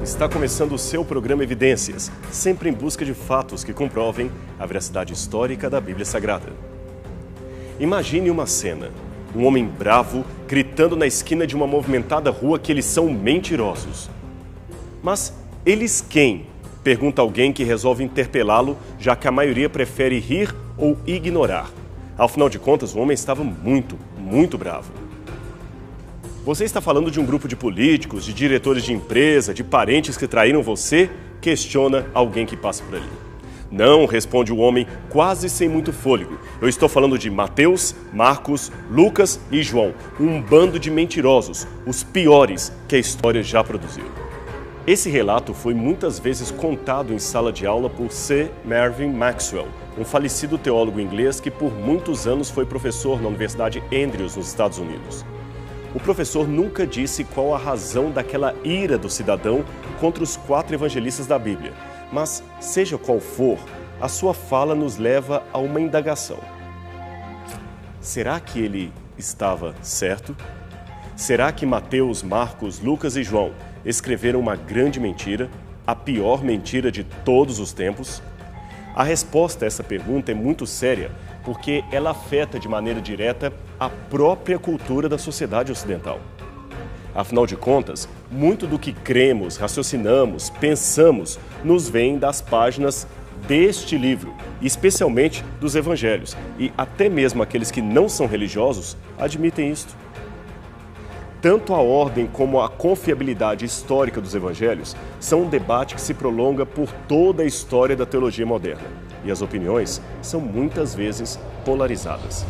Está começando o seu programa Evidências, sempre em busca de fatos que comprovem a veracidade histórica da Bíblia Sagrada. Imagine uma cena, um homem bravo gritando na esquina de uma movimentada rua que eles são mentirosos. Mas eles quem? Pergunta alguém que resolve interpelá-lo, já que a maioria prefere rir ou ignorar. Afinal de contas, o homem estava muito bravo. Você está falando de um grupo de políticos, de diretores de empresa, de parentes que traíram você? Questiona alguém que passa por ali. Não, responde o homem, quase sem muito fôlego. Eu estou falando de Mateus, Marcos, Lucas e João, um bando de mentirosos, os piores que a história já produziu. Esse relato foi muitas vezes contado em sala de aula por C. Mervyn Maxwell, um falecido teólogo inglês que por muitos anos foi professor na Universidade Andrews, nos Estados Unidos. O professor nunca disse qual a razão daquela ira do cidadão contra os 4 evangelistas da Bíblia, mas, seja qual for, a sua fala nos leva a uma indagação. Será que ele estava certo? Será que Mateus, Marcos, Lucas e João escreveram uma grande mentira, a pior mentira de todos os tempos? A resposta a essa pergunta é muito séria, porque ela afeta de maneira direta a própria cultura da sociedade ocidental. Afinal de contas, muito do que cremos, raciocinamos, pensamos, nos vem das páginas deste livro, especialmente dos evangelhos, e até mesmo aqueles que não são religiosos admitem isto. Tanto a ordem como a confiabilidade histórica dos evangelhos são um debate que se prolonga por toda a história da teologia moderna. E as opiniões são muitas vezes polarizadas.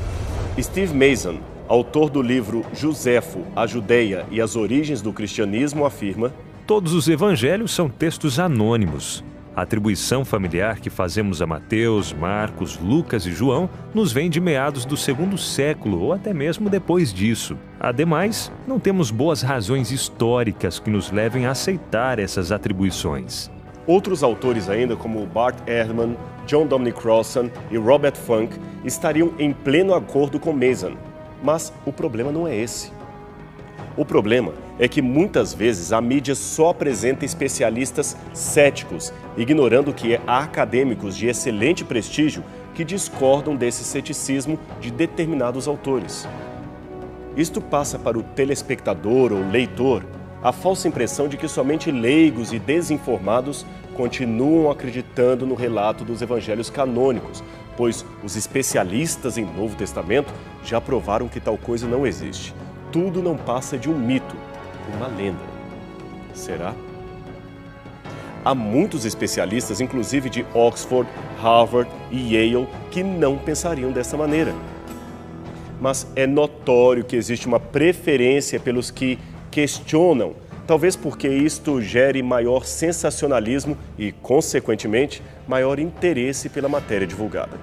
Steve Mason, autor do livro Joséfo, a Judeia e as Origens do Cristianismo, afirma: todos os evangelhos são textos anônimos. A atribuição familiar que fazemos a Mateus, Marcos, Lucas e João nos vem de meados do 2º século ou até mesmo depois disso. Ademais, não temos boas razões históricas que nos levem a aceitar essas atribuições. Outros autores ainda, como Bart Ehrman, John Dominic Crossan e Robert Funk, estariam em pleno acordo com Mason. Mas o problema não é esse. O problema é que muitas vezes a mídia só apresenta especialistas céticos, ignorando que há acadêmicos de excelente prestígio que discordam desse ceticismo de determinados autores. Isto passa para o telespectador ou leitor a falsa impressão de que somente leigos e desinformados continuam acreditando no relato dos evangelhos canônicos, pois os especialistas em Novo Testamento já provaram que tal coisa não existe. Tudo não passa de um mito, uma lenda. Será? Há muitos especialistas, inclusive de Oxford, Harvard e Yale, que não pensariam dessa maneira. Mas é notório que existe uma preferência pelos que questionam, talvez porque isto gere maior sensacionalismo e, consequentemente, maior interesse pela matéria divulgada.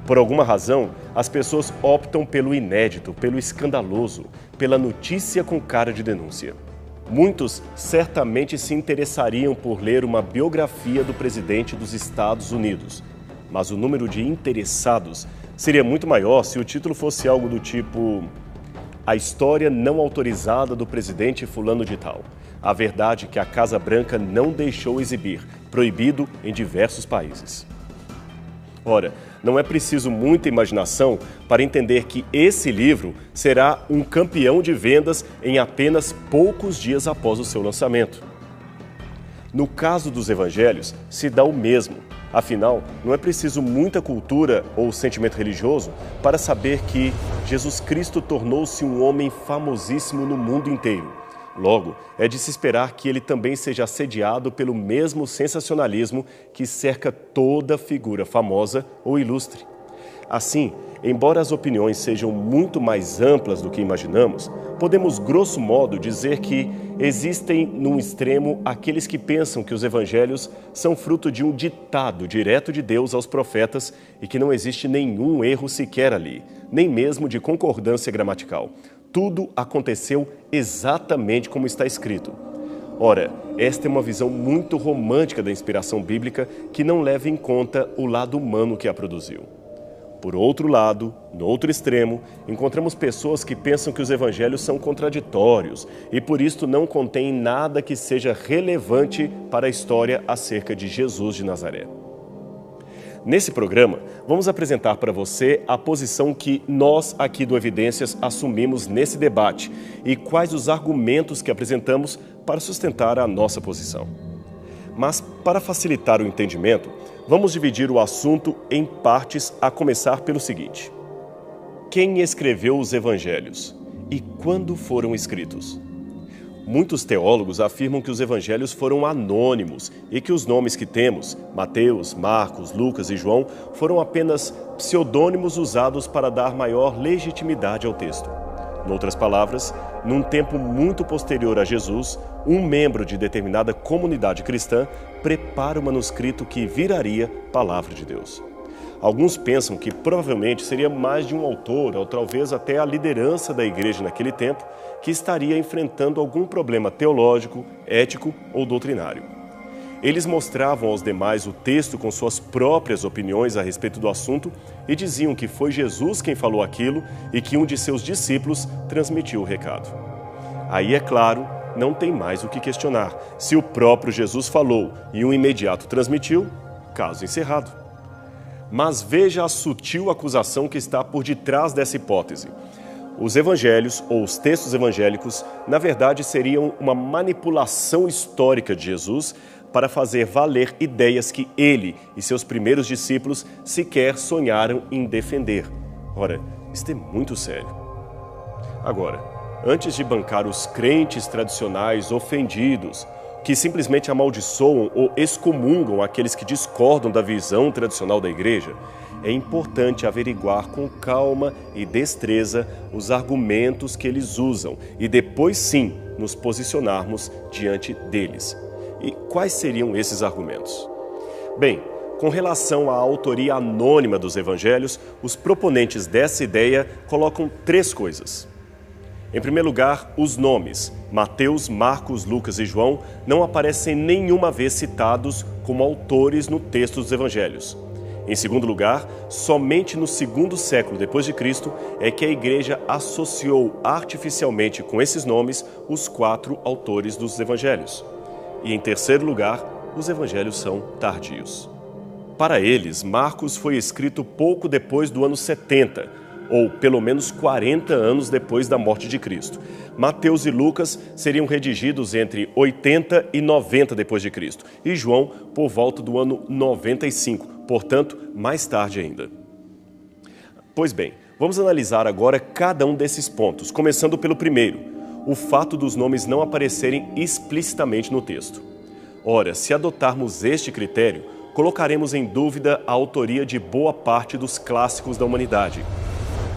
Por alguma razão, as pessoas optam pelo inédito, pelo escandaloso, pela notícia com cara de denúncia. Muitos certamente se interessariam por ler uma biografia do presidente dos Estados Unidos, mas o número de interessados seria muito maior se o título fosse algo do tipo: a história não autorizada do presidente fulano de tal. A verdade que a Casa Branca não deixou exibir, proibido em diversos países. Ora, não é preciso muita imaginação para entender que esse livro será um campeão de vendas em apenas poucos dias após o seu lançamento. No caso dos evangelhos, se dá o mesmo. Afinal, não é preciso muita cultura ou sentimento religioso para saber que Jesus Cristo tornou-se um homem famosíssimo no mundo inteiro. Logo, é de se esperar que ele também seja assediado pelo mesmo sensacionalismo que cerca toda figura famosa ou ilustre. Assim, embora as opiniões sejam muito mais amplas do que imaginamos, podemos, grosso modo, dizer que existem, num extremo, aqueles que pensam que os evangelhos são fruto de um ditado direto de Deus aos profetas e que não existe nenhum erro sequer ali, nem mesmo de concordância gramatical. Tudo aconteceu exatamente como está escrito. Ora, esta é uma visão muito romântica da inspiração bíblica que não leva em conta o lado humano que a produziu. Por outro lado, no outro extremo, encontramos pessoas que pensam que os evangelhos são contraditórios e por isso não contêm nada que seja relevante para a história acerca de Jesus de Nazaré. Nesse programa, vamos apresentar para você a posição que nós aqui do Evidências assumimos nesse debate e quais os argumentos que apresentamos para sustentar a nossa posição. Mas, para facilitar o entendimento, vamos dividir o assunto em partes, a começar pelo seguinte: quem escreveu os evangelhos e quando foram escritos? Muitos teólogos afirmam que os evangelhos foram anônimos e que os nomes que temos, Mateus, Marcos, Lucas e João, foram apenas pseudônimos usados para dar maior legitimidade ao texto. Em outras palavras, num tempo muito posterior a Jesus, um membro de determinada comunidade cristã prepara o manuscrito que viraria palavra de Deus. Alguns pensam que provavelmente seria mais de um autor, ou talvez até a liderança da igreja naquele tempo, que estaria enfrentando algum problema teológico, ético ou doutrinário. Eles mostravam aos demais o texto com suas próprias opiniões a respeito do assunto e diziam que foi Jesus quem falou aquilo e que um de seus discípulos transmitiu o recado. Aí, é claro, não tem mais o que questionar. Se o próprio Jesus falou e um imediato transmitiu, caso encerrado. Mas veja a sutil acusação que está por detrás dessa hipótese. Os evangelhos, ou os textos evangélicos, na verdade seriam uma manipulação histórica de Jesus para fazer valer ideias que ele e seus primeiros discípulos sequer sonharam em defender. Ora, isso é muito sério. Agora, antes de bancar os crentes tradicionais ofendidos, que simplesmente amaldiçoam ou excomungam aqueles que discordam da visão tradicional da igreja, é importante averiguar com calma e destreza os argumentos que eles usam e depois sim nos posicionarmos diante deles. E quais seriam esses argumentos? Bem, com relação à autoria anônima dos evangelhos, os proponentes dessa ideia colocam três coisas. Em primeiro lugar, os nomes, Mateus, Marcos, Lucas e João, não aparecem nenhuma vez citados como autores no texto dos evangelhos. Em segundo lugar, somente no segundo século depois de Cristo é que a igreja associou artificialmente com esses nomes os 4 autores dos evangelhos. E em terceiro lugar, os evangelhos são tardios. Para eles, Marcos foi escrito pouco depois do ano 70, ou pelo menos 40 anos depois da morte de Cristo. Mateus e Lucas seriam redigidos entre 80 e 90 depois de Cristo, e João por volta do ano 95, portanto, mais tarde ainda. Pois bem, vamos analisar agora cada um desses pontos, começando pelo primeiro, o fato dos nomes não aparecerem explicitamente no texto. Ora, se adotarmos este critério, colocaremos em dúvida a autoria de boa parte dos clássicos da humanidade.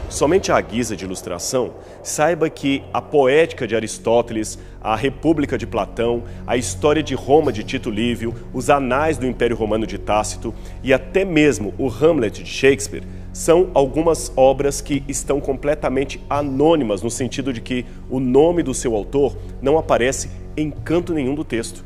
Somente à guisa de ilustração, saiba que a Poética de Aristóteles, a República de Platão, a História de Roma de Tito Livio, os Anais do Império Romano de Tácito e até mesmo o Hamlet de Shakespeare são algumas obras que estão completamente anônimas no sentido de que o nome do seu autor não aparece em canto nenhum do texto.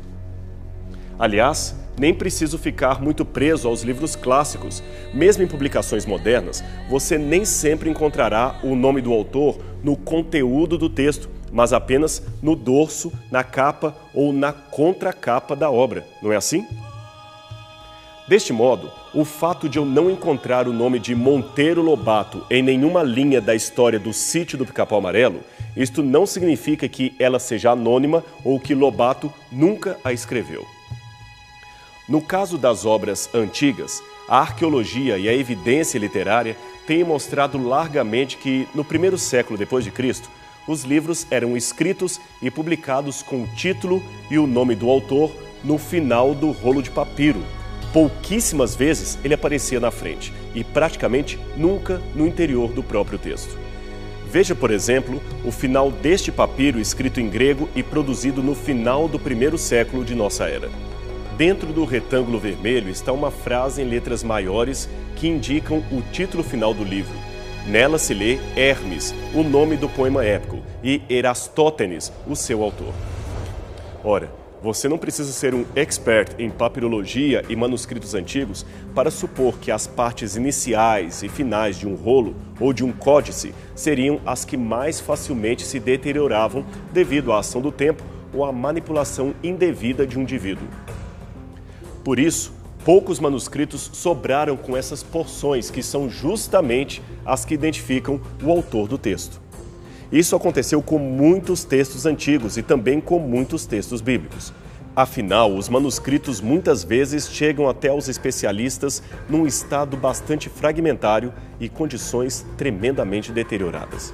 Aliás, nem preciso ficar muito preso aos livros clássicos. Mesmo em publicações modernas, você nem sempre encontrará o nome do autor no conteúdo do texto, mas apenas no dorso, na capa ou na contracapa da obra. Não é assim? Deste modo, o fato de eu não encontrar o nome de Monteiro Lobato em nenhuma linha da história do Sítio do Pica-Pau Amarelo, isto não significa que ela seja anônima ou que Lobato nunca a escreveu. No caso das obras antigas, a arqueologia e a evidência literária têm mostrado largamente que, no primeiro século depois de Cristo, os livros eram escritos e publicados com o título e o nome do autor no final do rolo de papiro. Pouquíssimas vezes ele aparecia na frente e praticamente nunca no interior do próprio texto. Veja, por exemplo, o final deste papiro escrito em grego e produzido no final do primeiro século de nossa era. Dentro do retângulo vermelho está uma frase em letras maiores que indicam o título final do livro. Nela se lê Hermes, o nome do poema épico, e Erastótenes, o seu autor. Ora, Você não precisa ser um expert em papirologia e manuscritos antigos para supor que as partes iniciais e finais de um rolo ou de um códice seriam as que mais facilmente se deterioravam devido à ação do tempo ou à manipulação indevida de um indivíduo. Por isso, poucos manuscritos sobraram com essas porções que são justamente as que identificam o autor do texto. Isso aconteceu com muitos textos antigos e também com muitos textos bíblicos. Afinal, os manuscritos muitas vezes chegam até os especialistas num estado bastante fragmentário e condições tremendamente deterioradas.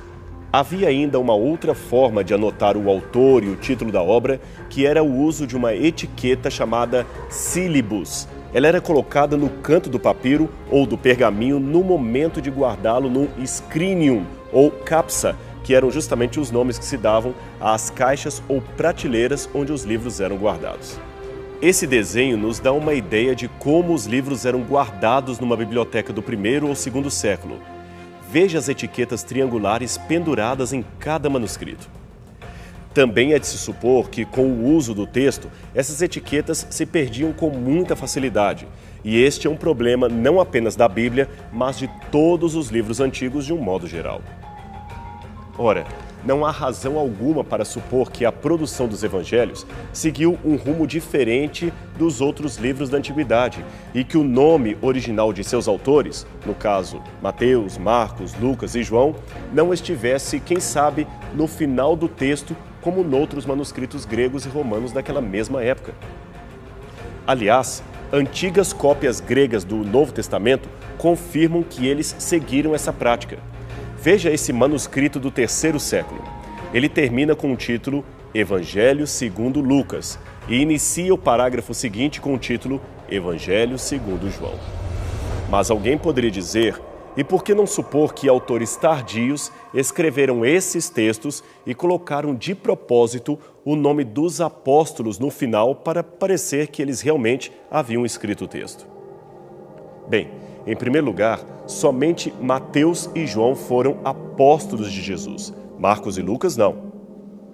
Havia ainda uma outra forma de anotar o autor e o título da obra, que era o uso de uma etiqueta chamada sílibus. Ela era colocada no canto do papiro ou do pergaminho no momento de guardá-lo no scrinium ou capsa, que eram justamente os nomes que se davam às caixas ou prateleiras onde os livros eram guardados. Esse desenho nos dá uma ideia de como os livros eram guardados numa biblioteca do primeiro ou segundo século. Veja as etiquetas triangulares penduradas em cada manuscrito. Também é de se supor que, com o uso do texto, essas etiquetas se perdiam com muita facilidade. E este é um problema não apenas da Bíblia, mas de todos os livros antigos de um modo geral. Ora, não há razão alguma para supor que a produção dos evangelhos seguiu um rumo diferente dos outros livros da antiguidade e que o nome original de seus autores, no caso Mateus, Marcos, Lucas e João, não estivesse, quem sabe, no final do texto como noutros manuscritos gregos e romanos daquela mesma época. Aliás, antigas cópias gregas do Novo Testamento confirmam que eles seguiram essa prática. Veja esse manuscrito do terceiro século. Ele termina com o título Evangelho segundo Lucas e inicia o parágrafo seguinte com o título Evangelho segundo João. Mas alguém poderia dizer, e por que não supor que autores tardios escreveram esses textos e colocaram de propósito o nome dos apóstolos no final para parecer que eles realmente haviam escrito o texto? Bem, em primeiro lugar, somente Mateus e João foram apóstolos de Jesus. Marcos e Lucas não.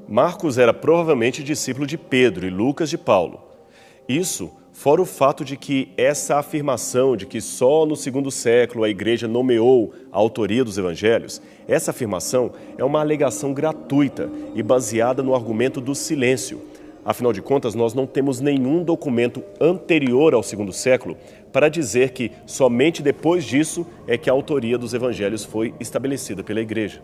Marcos era provavelmente discípulo de Pedro e Lucas de Paulo. Isso fora o fato de que essa afirmação de que só no segundo século a igreja nomeou a autoria dos evangelhos, essa afirmação é uma alegação gratuita e baseada no argumento do silêncio. Afinal de contas, nós não temos nenhum documento anterior ao segundo século para dizer que somente depois disso é que a autoria dos evangelhos foi estabelecida pela igreja.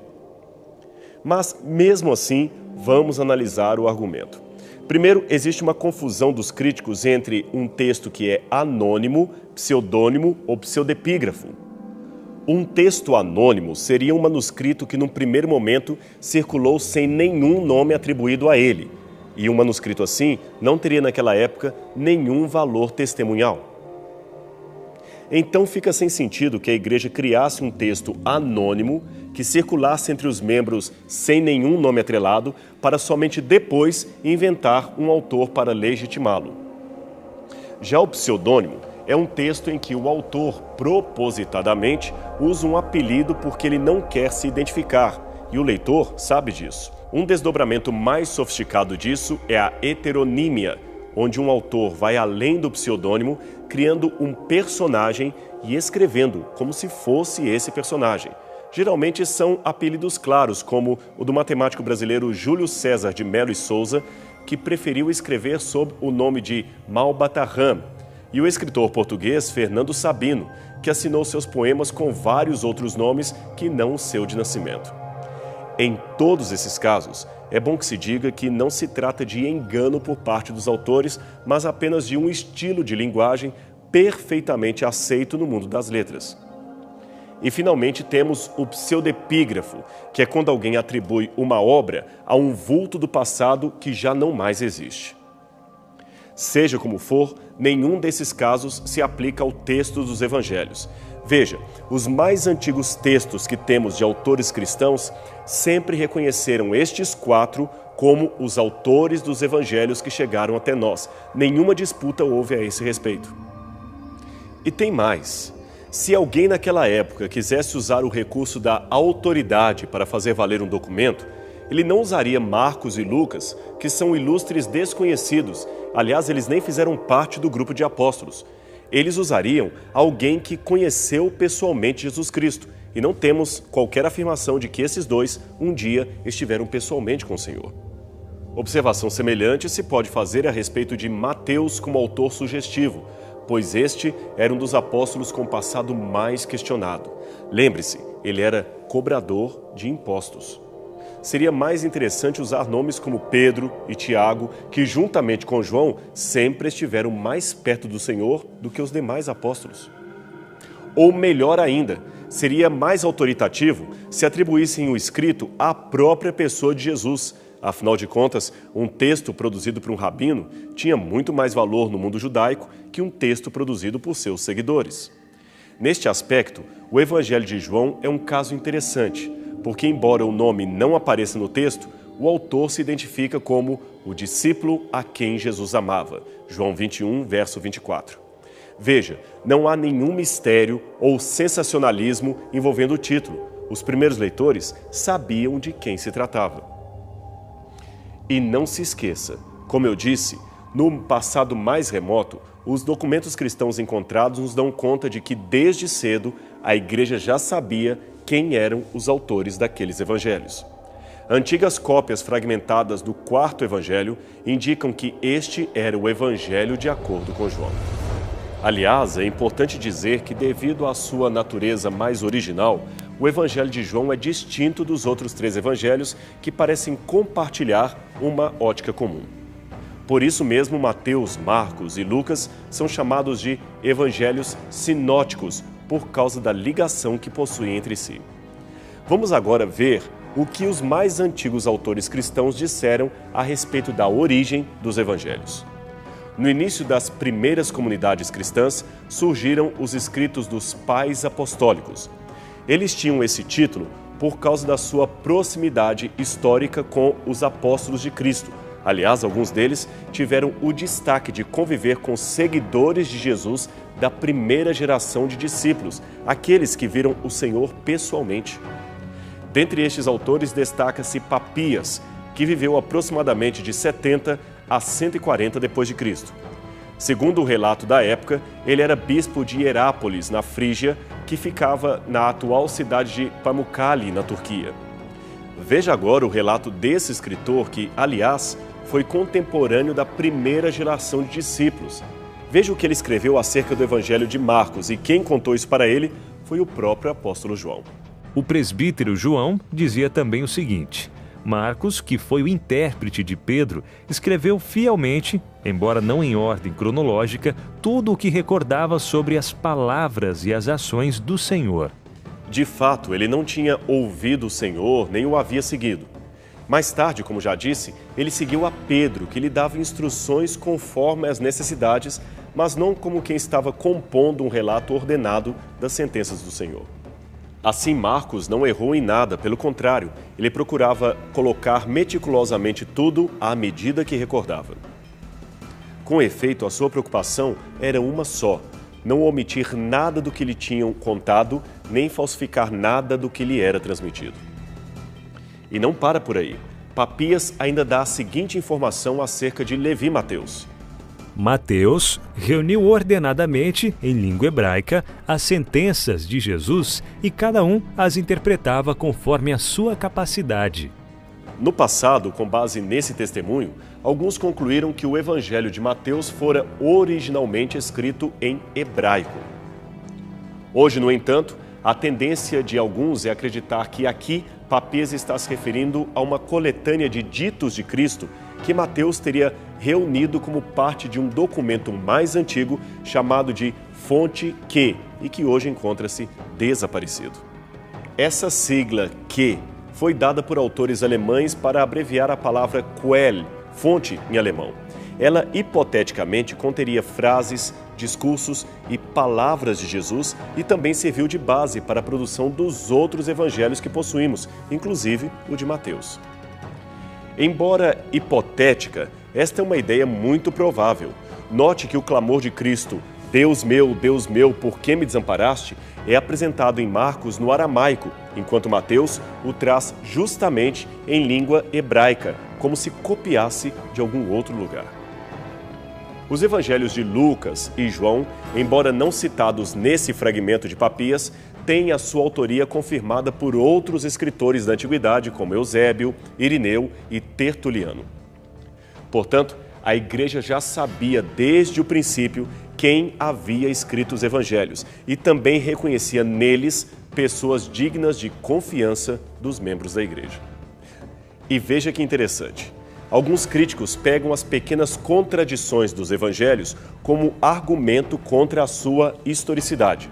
Mas, mesmo assim, vamos analisar o argumento. Primeiro, existe uma confusão dos críticos entre um texto que é anônimo, pseudônimo ou pseudepígrafo. Um texto anônimo seria um manuscrito que, num primeiro momento, circulou sem nenhum nome atribuído a ele. E um manuscrito assim não teria naquela época nenhum valor testemunhal. Então fica sem sentido que a igreja criasse um texto anônimo que circulasse entre os membros sem nenhum nome atrelado para somente depois inventar um autor para legitimá-lo. Já o pseudônimo é um texto em que o autor propositadamente usa um apelido porque ele não quer se identificar e o leitor sabe disso. Um desdobramento mais sofisticado disso é a heteronímia, onde um autor vai além do pseudônimo, criando um personagem e escrevendo como se fosse esse personagem. Geralmente são apelidos claros, como o do matemático brasileiro Júlio César de Melo e Souza, que preferiu escrever sob o nome de Malbatarram, e o escritor português Fernando Sabino, que assinou seus poemas com vários outros nomes que não o seu de nascimento. Em todos esses casos, é bom que se diga que não se trata de engano por parte dos autores, mas apenas de um estilo de linguagem perfeitamente aceito no mundo das letras. E, finalmente, temos o pseudepígrafo, que é quando alguém atribui uma obra a um vulto do passado que já não mais existe. Seja como for, nenhum desses casos se aplica ao texto dos evangelhos. Veja, os mais antigos textos que temos de autores cristãos sempre reconheceram estes quatro como os autores dos evangelhos que chegaram até nós. Nenhuma disputa houve a esse respeito. E tem mais. Se alguém naquela época quisesse usar o recurso da autoridade para fazer valer um documento, Ele não usaria Marcos e Lucas, que são ilustres desconhecidos. Aliás, eles nem fizeram parte do grupo de apóstolos. Eles usariam alguém que conheceu pessoalmente Jesus Cristo. E não temos qualquer afirmação de que esses dois um dia estiveram pessoalmente com o Senhor. Observação semelhante se pode fazer a respeito de Mateus como autor sugestivo, pois este era um dos apóstolos com passado mais questionado. Lembre-se, ele era cobrador de impostos. Seria mais interessante usar nomes como Pedro e Tiago, que juntamente com João sempre estiveram mais perto do Senhor do que os demais apóstolos. Ou melhor ainda, seria mais autoritativo se atribuíssem o escrito à própria pessoa de Jesus. Afinal de contas, um texto produzido por um rabino tinha muito mais valor no mundo judaico que um texto produzido por seus seguidores. Neste aspecto, o Evangelho de João é um caso interessante, porque embora o nome não apareça no texto, o autor se identifica como o discípulo a quem Jesus amava. João 21, verso 24. Veja, não há nenhum mistério ou sensacionalismo envolvendo o título. Os primeiros leitores sabiam de quem se tratava. E não se esqueça, como eu disse, no passado mais remoto, os documentos cristãos encontrados nos dão conta de que desde cedo a igreja já sabia quem eram os autores daqueles evangelhos. Antigas cópias fragmentadas do quarto evangelho indicam que este era o evangelho de acordo com João. Aliás, é importante dizer que, devido à sua natureza mais original, o Evangelho de João é distinto dos outros 3 evangelhos que parecem compartilhar uma ótica comum. Por isso mesmo, Mateus, Marcos e Lucas são chamados de evangelhos sinóticos, por causa da ligação que possuem entre si. Vamos agora ver o que os mais antigos autores cristãos disseram a respeito da origem dos evangelhos. No início das primeiras comunidades cristãs, surgiram os escritos dos pais apostólicos. Eles tinham esse título por causa da sua proximidade histórica com os apóstolos de Cristo. Aliás, alguns deles tiveram o destaque de conviver com seguidores de Jesus da primeira geração de discípulos, aqueles que viram o Senhor pessoalmente. Dentre estes autores destaca-se Papias, que viveu aproximadamente de 70 a 140 d.C. Segundo o relato da época, ele era bispo de Hierápolis, na Frígia, que ficava na atual cidade de Pamukkale, na Turquia. Veja agora o relato desse escritor que, aliás, foi contemporâneo da primeira geração de discípulos. Veja o que ele escreveu acerca do Evangelho de Marcos, e quem contou isso para ele foi o próprio apóstolo João. O presbítero João dizia também o seguinte: Marcos, que foi o intérprete de Pedro, escreveu fielmente, embora não em ordem cronológica, tudo o que recordava sobre as palavras e as ações do Senhor. De fato, ele não tinha ouvido o Senhor, nem o havia seguido. Mais tarde, como já disse, ele seguiu a Pedro, que lhe dava instruções conforme as necessidades, mas não como quem estava compondo um relato ordenado das sentenças do Senhor. Assim, Marcos não errou em nada, pelo contrário, ele procurava colocar meticulosamente tudo à medida que recordava. Com efeito, a sua preocupação era uma só: não omitir nada do que lhe tinham contado, nem falsificar nada do que lhe era transmitido. E não para por aí. Papias ainda dá a seguinte informação acerca de Levi Mateus. Mateus reuniu ordenadamente, em língua hebraica, as sentenças de Jesus e cada um as interpretava conforme a sua capacidade. No passado, com base nesse testemunho, alguns concluíram que o Evangelho de Mateus fora originalmente escrito em hebraico. Hoje, no entanto, a tendência de alguns é acreditar que aqui Papias está se referindo a uma coletânea de ditos de Cristo que Mateus teria reunido como parte de um documento mais antigo chamado de Fonte Q e que hoje encontra-se desaparecido. Essa sigla Q foi dada por autores alemães para abreviar a palavra Quell, fonte em alemão. Ela hipoteticamente conteria frases, discursos e palavras de Jesus e também serviu de base para a produção dos outros evangelhos que possuímos, inclusive o de Mateus. Embora hipotética, esta é uma ideia muito provável. Note que o clamor de Cristo, Deus meu, por que me desamparaste?", é apresentado em Marcos no aramaico, enquanto Mateus o traz justamente em língua hebraica, como se copiasse de algum outro lugar. Os evangelhos de Lucas e João, embora não citados nesse fragmento de Papias, têm a sua autoria confirmada por outros escritores da antiguidade, como Eusébio, Irineu e Tertuliano. Portanto, a igreja já sabia desde o princípio quem havia escrito os evangelhos e também reconhecia neles pessoas dignas de confiança dos membros da igreja. E veja que interessante. Alguns críticos pegam as pequenas contradições dos evangelhos como argumento contra a sua historicidade.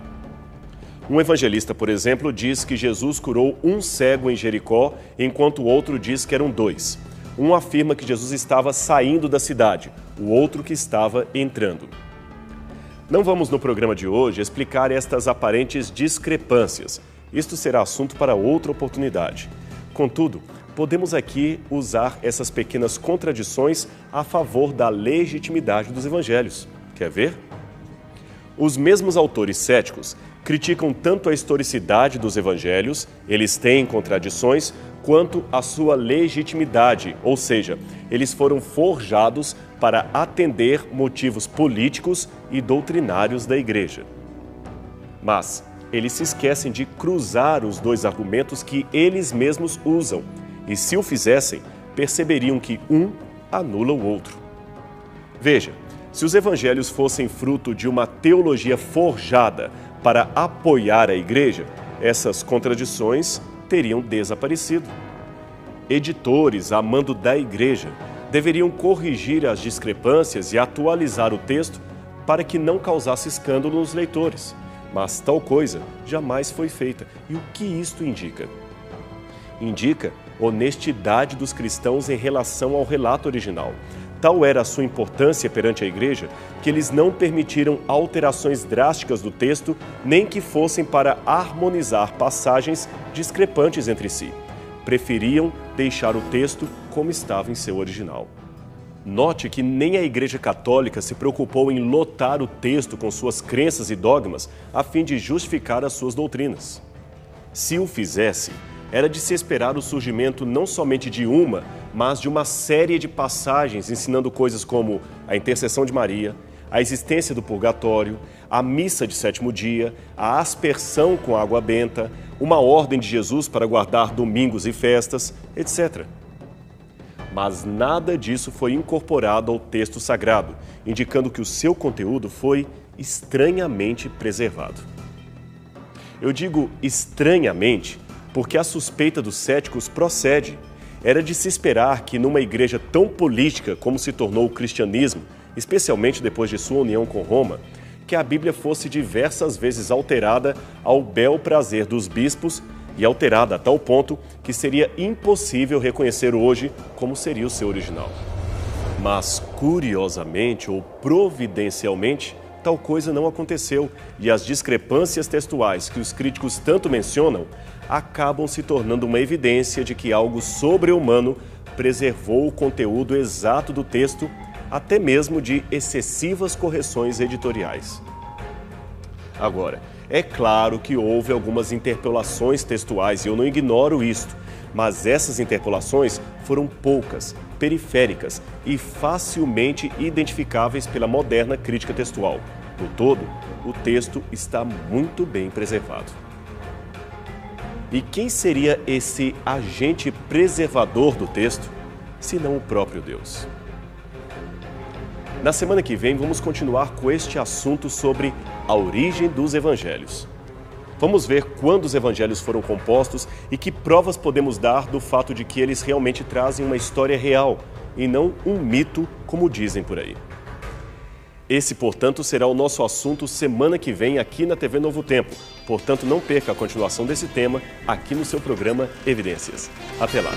Um evangelista, por exemplo, diz que Jesus curou um cego em Jericó, enquanto o outro diz que eram 2. Um afirma que Jesus estava saindo da cidade, o outro que estava entrando. Não vamos no programa de hoje explicar estas aparentes discrepâncias. Isto será assunto para outra oportunidade. Contudo, podemos aqui usar essas pequenas contradições a favor da legitimidade dos evangelhos. Quer ver? Os mesmos autores céticos criticam tanto a historicidade dos evangelhos, eles têm contradições, quanto a sua legitimidade, ou seja, eles foram forjados para atender motivos políticos e doutrinários da igreja. Mas eles se esquecem de cruzar os dois argumentos que eles mesmos usam, e se o fizessem, perceberiam que um anula o outro. Veja, se os evangelhos fossem fruto de uma teologia forjada para apoiar a igreja, essas contradições teriam desaparecido. Editores, a mando da igreja, deveriam corrigir as discrepâncias e atualizar o texto para que não causasse escândalo nos leitores. Mas tal coisa jamais foi feita. E o que isto indica? Indica honestidade dos cristãos em relação ao relato original. Tal era a sua importância perante a igreja que eles não permitiram alterações drásticas do texto, nem que fossem para harmonizar passagens discrepantes entre si. Preferiam deixar o texto como estava em seu original. Note que nem a Igreja Católica se preocupou em lotar o texto com suas crenças e dogmas a fim de justificar as suas doutrinas. Se o fizesse, era de se esperar o surgimento não somente de uma, mas de uma série de passagens ensinando coisas como a intercessão de Maria, a existência do purgatório, a missa de sétimo dia, a aspersão com água benta, uma ordem de Jesus para guardar domingos e festas, etc. Mas nada disso foi incorporado ao texto sagrado, indicando que o seu conteúdo foi estranhamente preservado. Eu digo estranhamente porque a suspeita dos céticos procede. Era de se esperar que numa igreja tão política como se tornou o cristianismo, especialmente depois de sua união com Roma, que a Bíblia fosse diversas vezes alterada ao bel prazer dos bispos e alterada a tal ponto que seria impossível reconhecer hoje como seria o seu original. Mas, curiosamente ou providencialmente, tal coisa não aconteceu e as discrepâncias textuais que os críticos tanto mencionam acabam se tornando uma evidência de que algo sobre-humano preservou o conteúdo exato do texto, até mesmo de excessivas correções editoriais. Agora, é claro que houve algumas interpolações textuais e eu não ignoro isto, mas essas interpolações foram poucas, periféricas e facilmente identificáveis pela moderna crítica textual. No todo, o texto está muito bem preservado. E quem seria esse agente preservador do texto, senão o próprio Deus? Na semana que vem, vamos continuar com este assunto sobre a origem dos evangelhos. Vamos ver quando os evangelhos foram compostos e que provas podemos dar do fato de que eles realmente trazem uma história real e não um mito, como dizem por aí. Esse, portanto, será o nosso assunto semana que vem aqui na TV Novo Tempo. Portanto, não perca a continuação desse tema aqui no seu programa Evidências. Até lá!